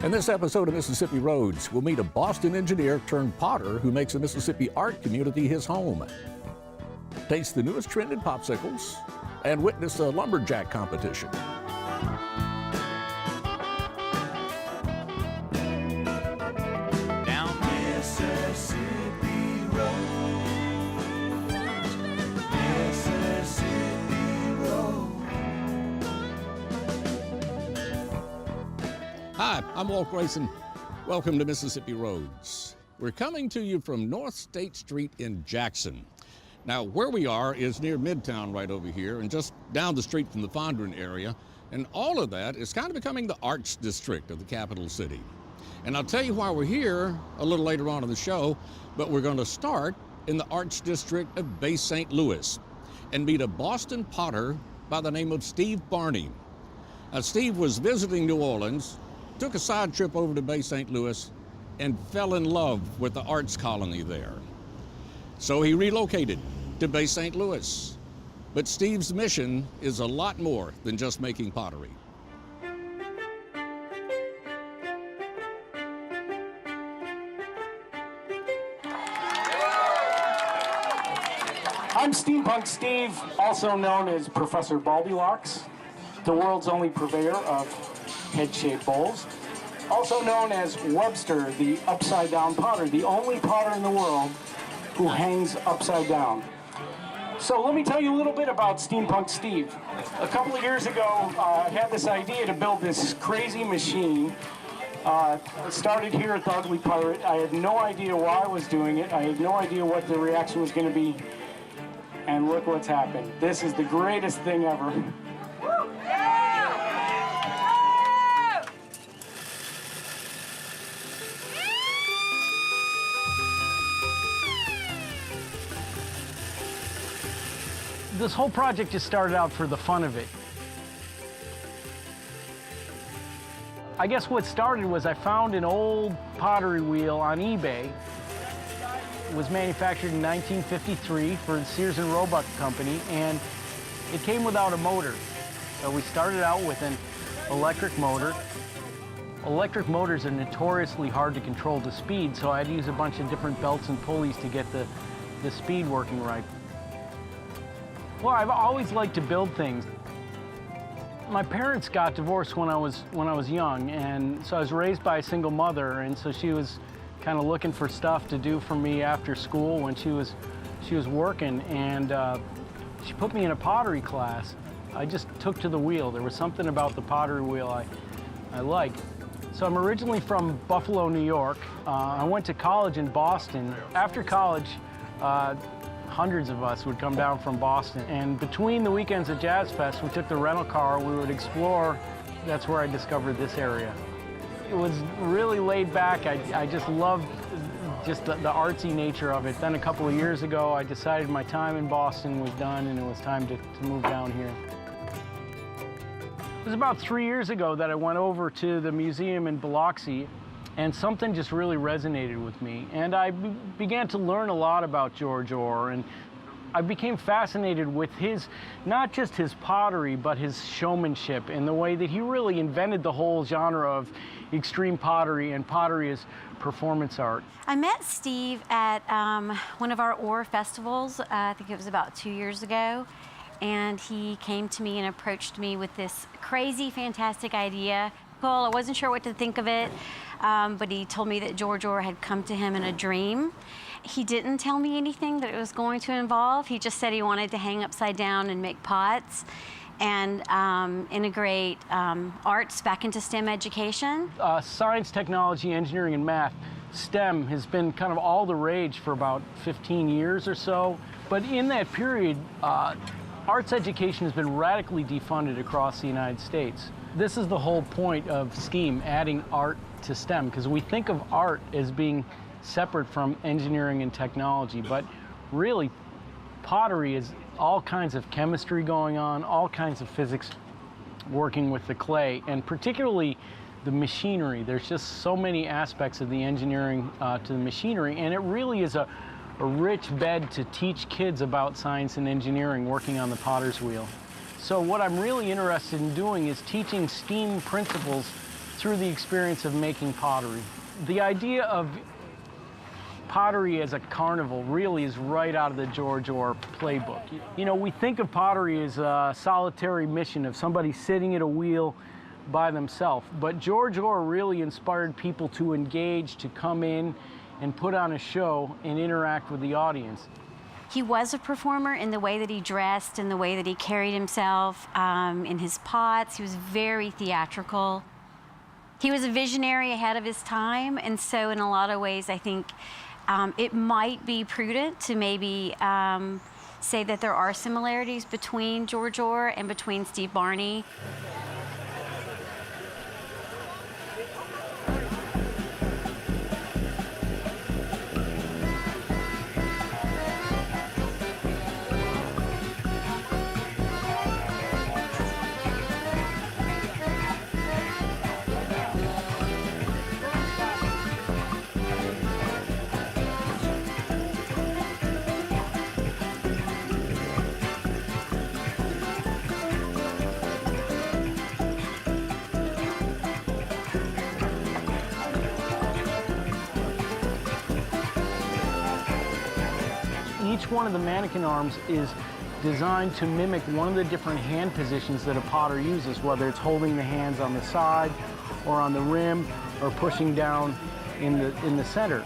In this episode of Mississippi Roads, we'll meet a Boston engineer turned potter who makes the Mississippi art community his home. Taste the newest trend in popsicles and witness a lumberjack competition. Down Mississippi Road, Mississippi Road. Hi, I'm Walt. Welcome to Mississippi Roads. We're coming to you from North State Street in Jackson. Now, where we are is near Midtown right over here and just down the street from the Fondren area. And all of that is kind of becoming the arts district of the capital city. And I'll tell you why we're here a little later on in the show, but we're going to start in the arts district of Bay St. Louis and meet a Boston potter by the name of Steve Barney. Now, Steve was visiting New Orleans, took a side trip over to Bay St. Louis, and fell in love with the arts colony there. So he relocated to Bay St. Louis. But Steve's mission is a lot more than just making pottery. I'm Steampunk Steve, also known as Professor Baldylocks, the world's only purveyor of head-shaped bowls. Also known as Webster, the upside-down potter, the only potter in the world who hangs upside down. So let me tell you a little bit about Steampunk Steve. A couple of years ago, I had this idea to build this crazy machine. It started here at the Ugly Pirate. I had no idea why I was doing it. I had no idea what the reaction was going to be. And look what's happened. This is the greatest thing ever. This whole project just started out for the fun of it. I guess what started was I found an old pottery wheel on eBay. It was manufactured in 1953 for the Sears and Roebuck Company, and it came without a motor. So we started out with an electric motor. Electric motors are notoriously hard to control the speed, so I had to use a bunch of different belts and pulleys to get the speed working right. Well, I've always liked to build things. My parents got divorced when I was young, and so I was raised by a single mother, and so she was kind of looking for stuff to do for me after school when she was working, and she put me in a pottery class. I just took to the wheel. There was something about the pottery wheel I liked. So I'm originally from Buffalo, New York. I went to college in Boston. After college, hundreds of us would come down from Boston, and between the weekends at Jazz Fest, we took the rental car, we would explore. That's where I discovered this area. It was really laid back. I just loved just the artsy nature of it. Then a couple of years ago, I decided my time in Boston was done and it was time to move down here. It was about 3 years ago that I went over to the museum in Biloxi, and something just really resonated with me. And I began to learn a lot about George Orr, and I became fascinated with not just his pottery, but his showmanship and the way that he really invented the whole genre of extreme pottery and pottery as performance art. I met Steve at one of our Orr festivals, I think it was about 2 years ago, and he came to me and approached me with this crazy, fantastic idea. Well, I wasn't sure what to think of it, but he told me that George Orr had come to him in a dream. He didn't tell me anything that it was going to involve. He just said he wanted to hang upside down and make pots and integrate arts back into STEM education. Science, technology, engineering, and math. STEM has been kind of all the rage for about 15 years or so. But in that period, arts education has been radically defunded across the United States. This is the whole point of STEAM, adding art to STEM, because we think of art as being separate from engineering and technology, but really pottery is all kinds of chemistry going on, all kinds of physics working with the clay, and particularly the machinery. There's just so many aspects of the engineering to the machinery, and it really is a rich bed to teach kids about science and engineering working on the potter's wheel. So what I'm really interested in doing is teaching STEAM principles through the experience of making pottery. The idea of pottery as a carnival really is right out of the George Orr playbook. You know, we think of pottery as a solitary mission of somebody sitting at a wheel by themselves, but George Orr really inspired people to engage, to come in and put on a show and interact with the audience. He was a performer in the way that he dressed, in the way that he carried himself, in his pots. He was very theatrical. He was a visionary ahead of his time, and so in a lot of ways, I think it might be prudent to maybe say that there are similarities between George Orr and between Steve Barney. Each one of the mannequin arms is designed to mimic one of the different hand positions that a potter uses, whether it's holding the hands on the side or on the rim or pushing down in the center.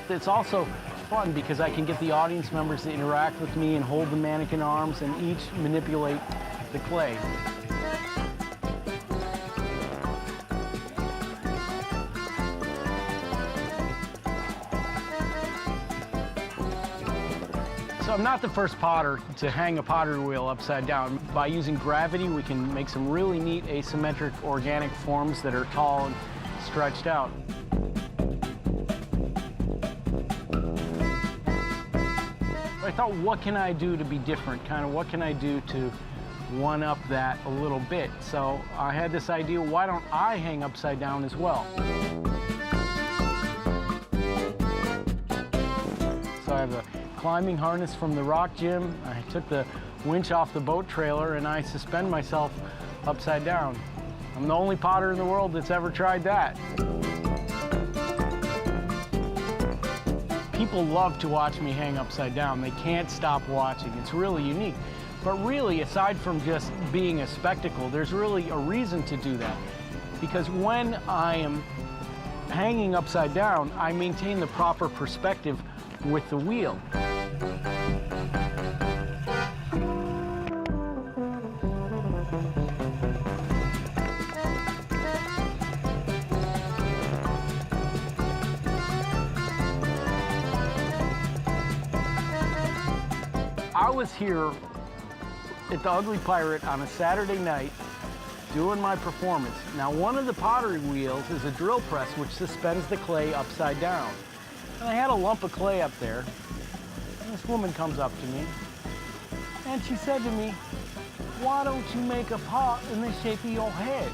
It's also fun because I can get the audience members to interact with me and hold the mannequin arms and each manipulate the clay. So I'm not the first potter to hang a pottery wheel upside down. By using gravity, we can make some really neat asymmetric organic forms that are tall and stretched out. I thought, what can I do to be different? Kind of what can I do to one-up that a little bit? So I had this idea, why don't I hang upside down as well? So I have a climbing harness from the rock gym. I took the winch off the boat trailer and I suspend myself upside down. I'm the only potter in the world that's ever tried that. People love to watch me hang upside down. They can't stop watching. It's really unique. But really, aside from just being a spectacle, there's really a reason to do that. Because when I am hanging upside down, I maintain the proper perspective with the wheel. I was here at the Ugly Pirate on a Saturday night doing my performance. Now, one of the pottery wheels is a drill press which suspends the clay upside down. And I had a lump of clay up there, and this woman comes up to me, and she said to me, "Why don't you make a pot in the shape of your head?"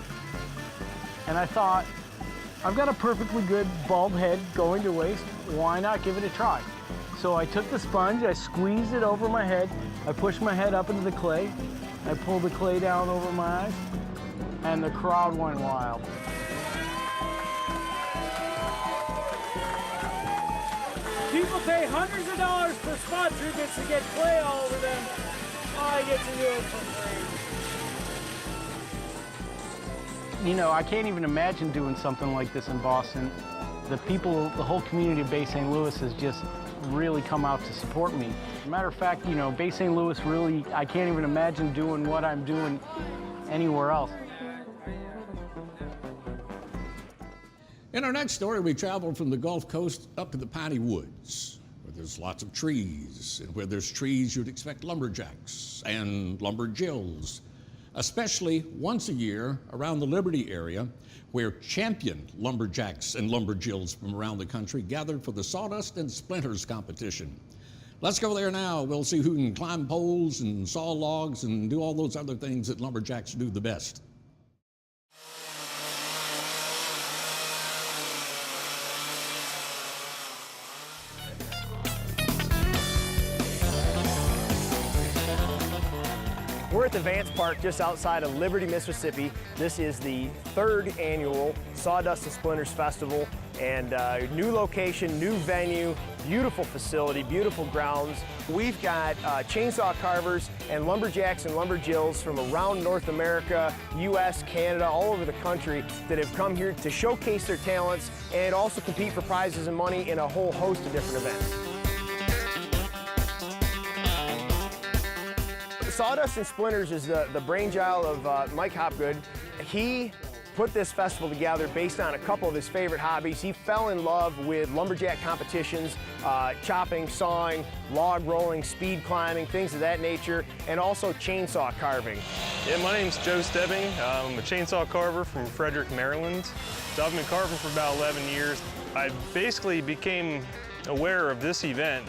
And I thought, I've got a perfectly good bald head going to waste, why not give it a try? So I took the sponge, I squeezed it over my head, I pushed my head up into the clay, I pulled the clay down over my eyes, and the crowd went wild. People pay hundreds of dollars for spot treatments to get clay all over them. I get to do it for free. You know, I can't even imagine doing something like this in Boston. The people, the whole community of Bay St. Louis has just really come out to support me. Matter of fact, you know, Bay St. Louis really, I can't even imagine doing what I'm doing anywhere else. In our next story, we travel from the Gulf Coast up to the piney woods, where there's lots of trees, and where there's trees, you'd expect lumberjacks and lumberjills, especially once a year around the Liberty area, where champion lumberjacks and lumberjills from around the country gathered for the Sawdust and Splinters competition. Let's go there now. We'll see who can climb poles and saw logs and do all those other things that lumberjacks do the best. We're at the Vance Park just outside of Liberty, Mississippi. This is the 3rd annual Sawdust and Splinters Festival, and new location, new venue, beautiful facility, beautiful grounds. We've got chainsaw carvers and lumberjacks and lumberjills from around North America, US, Canada, all over the country that have come here to showcase their talents and also compete for prizes and money in a whole host of different events. Sawdust and Splinters is the brainchild of Mike Hopgood. He put this festival together based on a couple of his favorite hobbies. He fell in love with lumberjack competitions, chopping, sawing, log rolling, speed climbing, things of that nature, and also chainsaw carving. Yeah, my name's Joe Stebbing. I'm a chainsaw carver from Frederick, Maryland. So I've been carving for about 11 years. I basically became aware of this event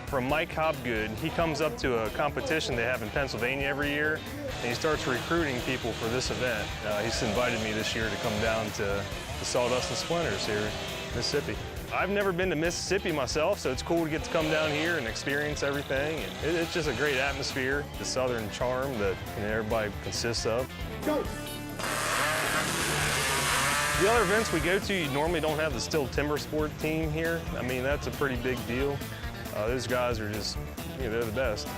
from Mike Hopgood. He comes up to a competition they have in Pennsylvania every year, and he starts recruiting people for this event. He's invited me this year to come down to the Sawdust and Splinters here in Mississippi. I've never been to Mississippi myself, so it's cool to get to come down here and experience everything. And it's just a great atmosphere, the southern charm that everybody consists of. Go. The other events we go to, you normally don't have the Steel Timber Sport team here. I mean, that's a pretty big deal. Those guys are just, they're the best.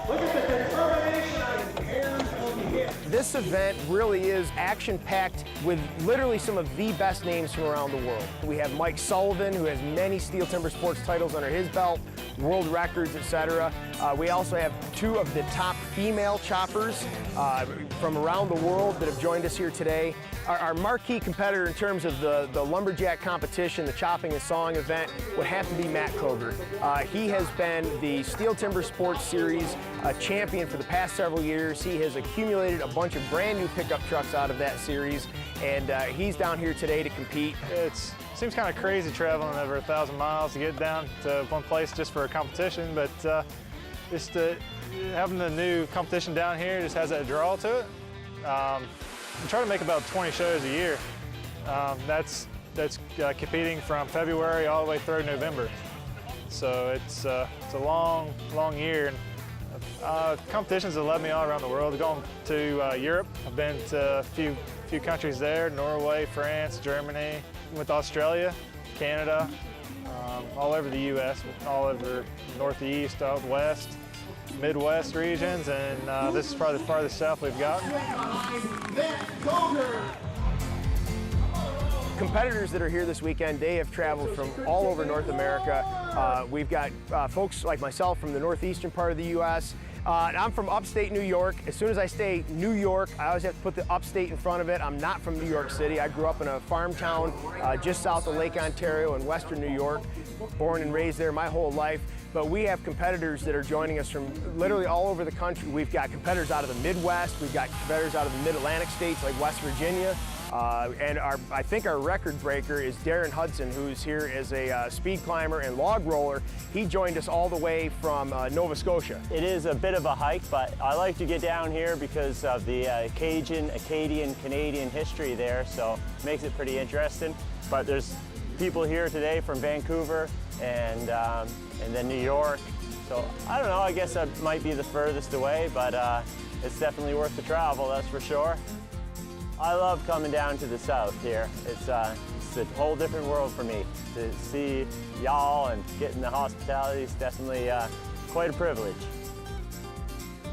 Look at the determination on hands on hip. This event really is action-packed with literally some of the best names from around the world. We have Mike Sullivan, who has many Steel Timber Sports titles under his belt, world records, etc. We also have 2 of the top female choppers from around the world that have joined us here today. Our marquee competitor in terms of the lumberjack competition, the chopping and sawing event, would have to be Matt Koger. He has been the Steel Timber Sports Series champion for the past several years. He has accumulated a bunch of brand new pickup trucks out of that series, and he's down here today to compete. It seems kind of crazy traveling over 1,000 miles to get down to one place just for a competition, but just having the new competition down here just has that draw to it. I try to make about 20 shows a year. That's competing from February all the way through November. So it's a long year. Competitions have led me all around the world. I've gone to Europe. I've been to a few countries there: Norway, France, Germany. With Australia, Canada, all over the U.S., all over Northeast, out west, Midwest regions, and this is probably the farthest south we've got. Competitors that are here this weekend, they have traveled from all over North America. We've got folks like myself from the northeastern part of the U.S. I'm from upstate New York. As soon as I say New York, I always have to put the upstate in front of it. I'm not from New York City. I grew up in a farm town just south of Lake Ontario in western New York. Born and raised there my whole life. But we have competitors that are joining us from literally all over the country. We've got competitors out of the Midwest. We've got competitors out of the Mid-Atlantic states like West Virginia. And I think our record breaker is Darren Hudson, who's here as a speed climber and log roller. He joined us all the way from Nova Scotia. It is a bit of a hike, but I like to get down here because of the Cajun, Acadian, Canadian history there, so it makes it pretty interesting. But there's people here today from Vancouver and then New York. So I don't know, I guess that might be the furthest away, but it's definitely worth the travel, that's for sure. I love coming down to the south here. It's a whole different world for me. To see y'all and getting the hospitality is definitely quite a privilege.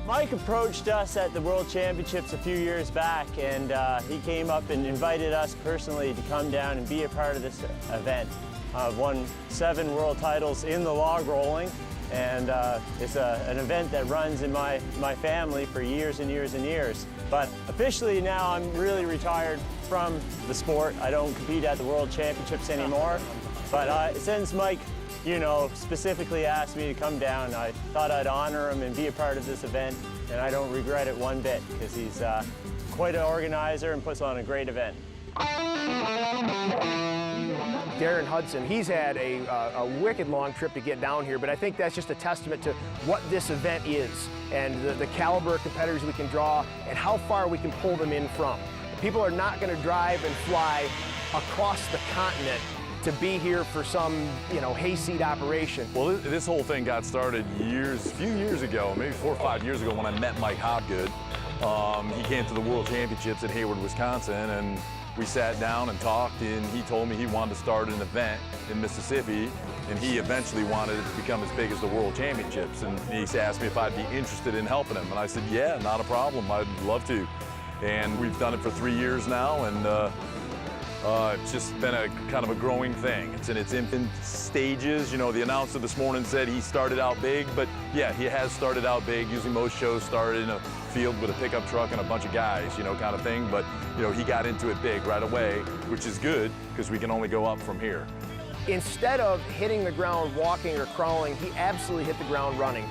Mike approached us at the World Championships a few years back, and he came up and invited us personally to come down and be a part of this event. I've won 7 world titles in the log rolling, and it's an event that runs in my family for years and years and years. But officially now I'm really retired from the sport. I don't compete at the World Championships anymore. But since Mike, specifically asked me to come down, I thought I'd honor him and be a part of this event, and I don't regret it one bit because he's quite an organizer and puts on a great event. Darren Hudson, he's had a wicked long trip to get down here, but I think that's just a testament to what this event is and the caliber of competitors we can draw and how far we can pull them in from. People are not going to drive and fly across the continent to be here for some, you know, hayseed operation. Well, this whole thing got started a few years ago, maybe 4 or 5 years ago when I met Mike Hobgood. He came to the World Championships in Hayward, Wisconsin, and we sat down and talked, and he told me he wanted to start an event in Mississippi, and he eventually wanted it to become as big as the World Championships. And he asked me if I'd be interested in helping him, and I said, yeah, not a problem, I'd love to. And we've done it for 3 years now, and it's just been a kind of a growing thing. It's in its infant stages. You know, the announcer this morning said he started out big, but yeah, he has started out big. Usually most shows started in a field with a pickup truck and a bunch of guys, you know, kind of thing. But, you know, he got into it big right away, which is good because we can only go up from here. Instead of hitting the ground walking or crawling, he absolutely hit the ground running.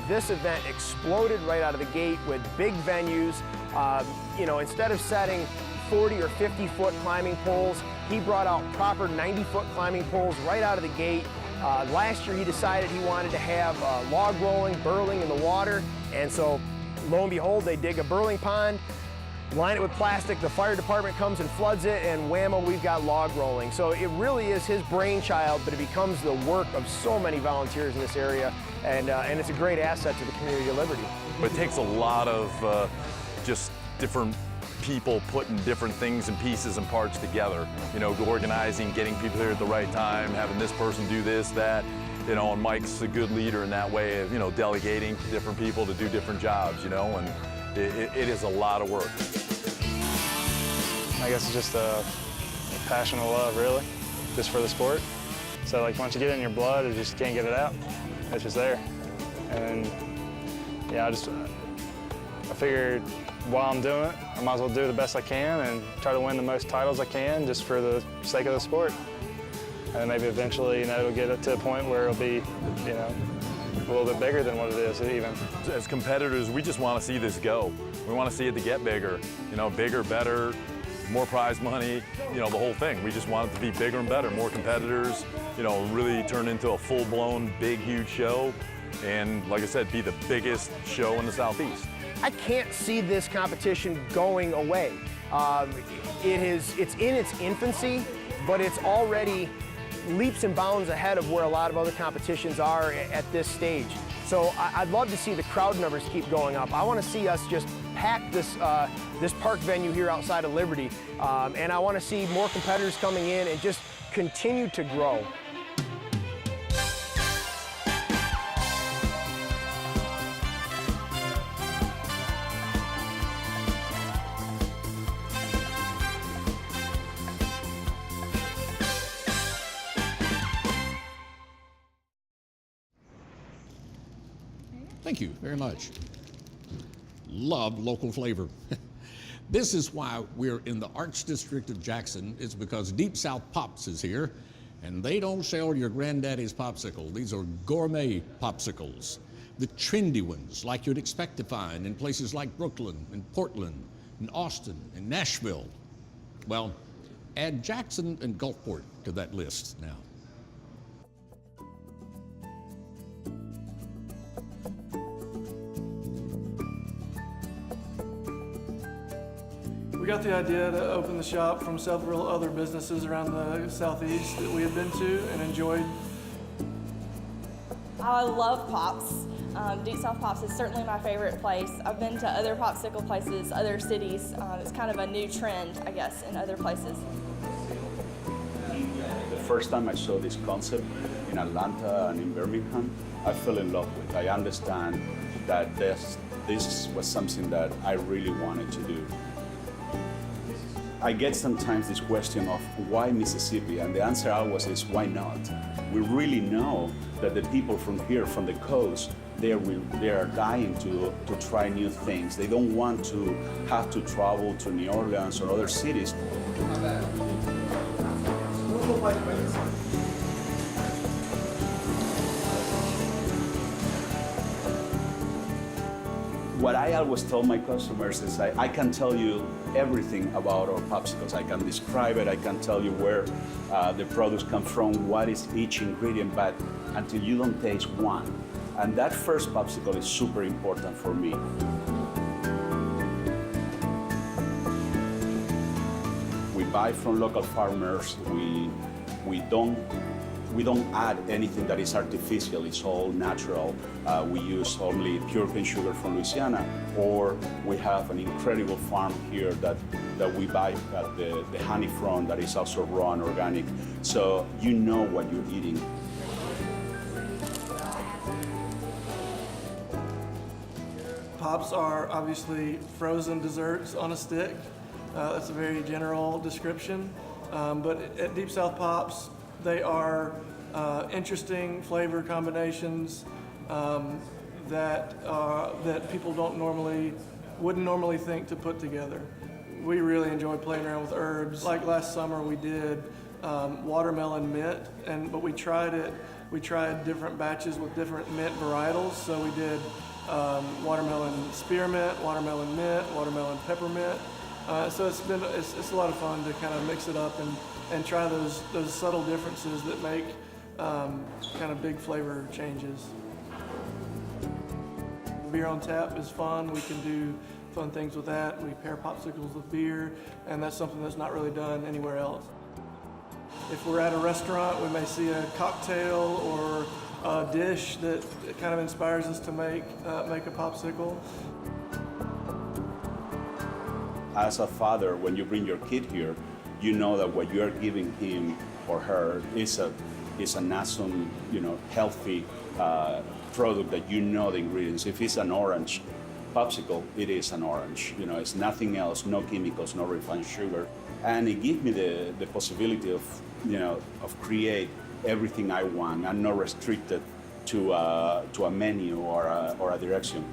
This event exploded right out of the gate with big venues. You know, instead of setting 40 or 50-foot climbing poles, he brought out proper 90-foot climbing poles right out of the gate. Last year he decided he wanted to have log rolling, burling in the water, and so lo and behold, they dig a burling pond, line it with plastic, the fire department comes and floods it, and whammo, we've got log rolling. So it really is his brainchild, but it becomes the work of so many volunteers in this area, and it's a great asset to the community of Liberty. But it takes a lot of just different people putting different things and pieces and parts together. You know, organizing, getting people here at the right time, having this person do this, that. You know, and Mike's a good leader in that way of, you know, delegating to different people to do different jobs, you know, and it is a lot of work. I guess it's just a passion and love, really, just for the sport. So, like, once you get it in your blood, you just can't get it out. It's just there. And, yeah, I figured while I'm doing it, I might as well do the best I can and try to win the most titles I can just for the sake of the sport. And maybe eventually, you know, it'll get to a point where it'll be, you know, a little bit bigger than what it is even. As competitors, we just want to see this go. We want to see it to get bigger, you know, bigger, better, more prize money, you know, the whole thing. We just want it to be bigger and better, more competitors, you know, really turn into a full-blown, big, huge show. And like I said, be the biggest show in the Southeast. I can't see this competition going away. It's in its infancy, but it's already leaps and bounds ahead of where a lot of other competitions are at this stage. So I'd love to see the crowd numbers keep going up. I want to see us just pack this park venue here outside of Liberty, and I want to see more competitors coming in and just continue to grow. Thank you very much. Love local flavor. This is why we're in the Arts District of Jackson. It's because Deep South Pops is here, and they don't sell your granddaddy's popsicle. These are gourmet popsicles, the trendy ones like you'd expect to find in places like Brooklyn and Portland and Austin and Nashville. Well, add Jackson and Gulfport to that list now. We got the idea to open the shop from several other businesses around the Southeast that we had been to and enjoyed. I love Pops. Deep South Pops is certainly my favorite place. I've been to other popsicle places, other cities. It's kind of a new trend, I guess, in other places. The first time I saw this concept in Atlanta and in Birmingham, I fell in love with it. I understand that this was something that I really wanted to do. I get sometimes this question of why Mississippi, and the answer always is why not? We really know that the people from here, from the coast, they are dying to try new things. They don't want to have to travel to New Orleans or other cities. What I always tell my customers is I can tell you everything about our popsicles. I can describe it, I can tell you where the products come from, what is each ingredient, but until you don't taste one. And that first popsicle is super important for me. We buy from local farmers, we We don't add anything that is artificial. It's all natural. We use only pure cane sugar from Louisiana, or we have an incredible farm here that we buy the honey from that is also raw and organic. So you know what you're eating. Pops are obviously frozen desserts on a stick. That's a very general description. But at Deep South Pops, they are interesting flavor combinations that people wouldn't normally think to put together. We really enjoy playing around with herbs. Like last summer, we did watermelon mint, but we tried different batches with different mint varietals. So we did watermelon spearmint, watermelon mint, watermelon peppermint. So it's a lot of fun to kind of mix it up and try those subtle differences that make kind of big flavor changes. Beer on tap is fun. We can do fun things with that. We pair popsicles with beer, and that's something that's not really done anywhere else. If we're at a restaurant, we may see a cocktail or a dish that kind of inspires us to make a popsicle. As a father, when you bring your kid here, you know that what you are giving him or her is an awesome, healthy product that you know the ingredients. If it's an orange popsicle, it is an orange. It's nothing else, no chemicals, no refined sugar. And it gives me the possibility of create everything I want. I'm not restricted to a menu or a direction.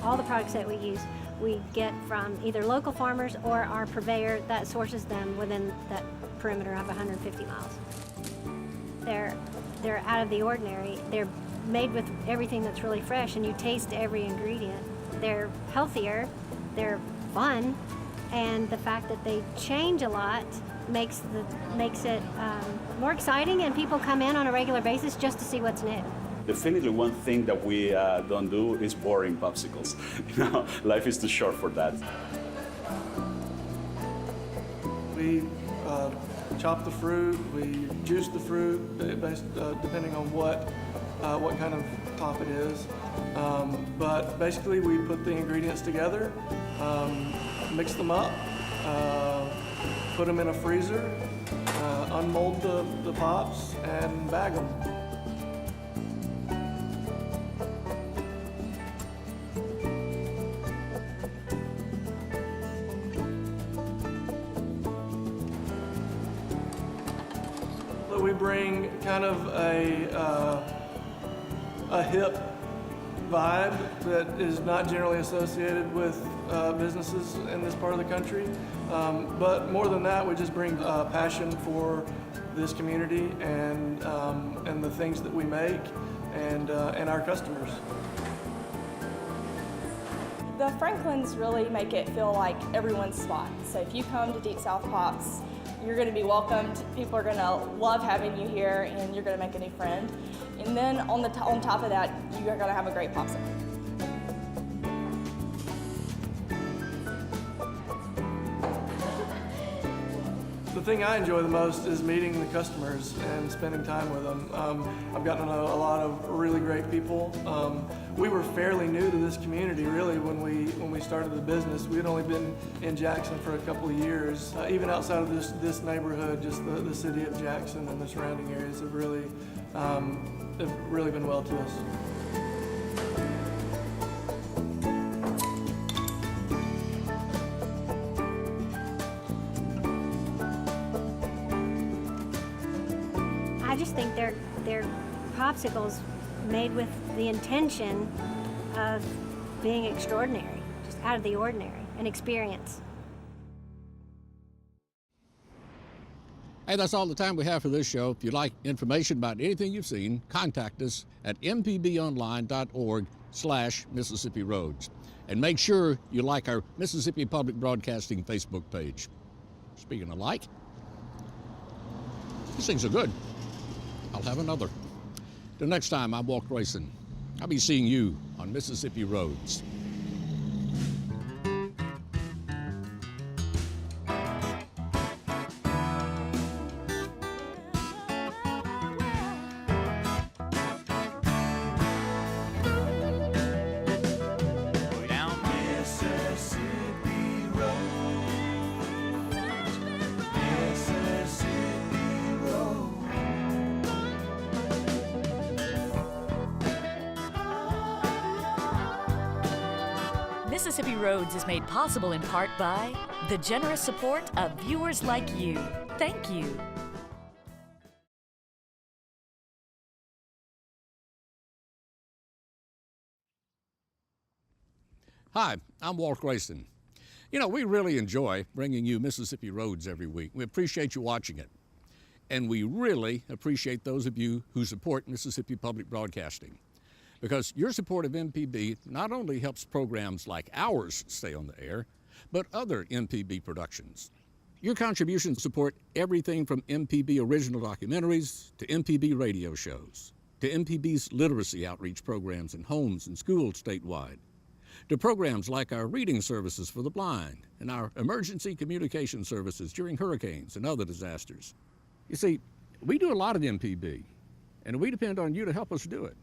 All the products that we use, we get from either local farmers or our purveyor that sources them within that perimeter of 150 miles. They're out of the ordinary. They're made with everything that's really fresh, and you taste every ingredient. They're healthier, they're fun, and the fact that they change a lot makes it more exciting, and people come in on a regular basis just to see what's new. Definitely one thing that we don't do is boring popsicles. Life is too short for that. We chop the fruit, we juice the fruit, depending on what kind of pop it is. But basically we put the ingredients together, mix them up, put them in a freezer, unmold the pops, and bag them. We bring kind of a hip vibe that is not generally associated with businesses in this part of the country. But more than that, we just bring passion for this community and the things that we make and our customers. The Franklins really make it feel like everyone's spot. So if you come to Deep South Pops, you're going to be welcomed. People are going to love having you here, and you're going to make a new friend. And then on top of that, you're going to have a great popsicle. The thing I enjoy the most is meeting the customers and spending time with them. I've gotten to know a lot of really great people. We were fairly new to this community, really, when we started the business. We had only been in Jackson for a couple of years. Even outside of this neighborhood, just the city of Jackson and the surrounding areas have really been well to us. I just think they're popsicles made with the intention of being extraordinary, just out of the ordinary, an experience. Hey, that's all the time we have for this show. If you'd like information about anything you've seen, contact us at mpbonline.org/Mississippi Roads. And make sure you like our Mississippi Public Broadcasting Facebook page. Speaking of like, these things are good. I'll have another. Till next time, I'm Walt Grayson. I'll be seeing you on Mississippi Roads. Mississippi Roads is made possible in part by the generous support of viewers like you. Thank you. Hi, I'm Walt Grayson. You know, we really enjoy bringing you Mississippi Roads every week. We appreciate you watching it. And we really appreciate those of you who support Mississippi Public Broadcasting, because your support of MPB not only helps programs like ours stay on the air, but other MPB productions. Your contributions support everything from MPB original documentaries to MPB radio shows, to MPB's literacy outreach programs in homes and schools statewide, to programs like our reading services for the blind and our emergency communication services during hurricanes and other disasters. You see, we do a lot of MPB, and we depend on you to help us do it.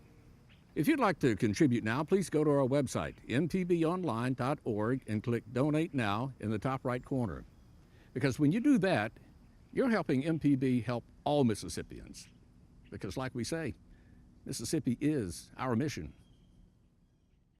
If you'd like to contribute now, please go to our website, mpbonline.org, and click Donate Now in the top right corner. Because when you do that, you're helping MPB help all Mississippians. Because like we say, Mississippi is our mission.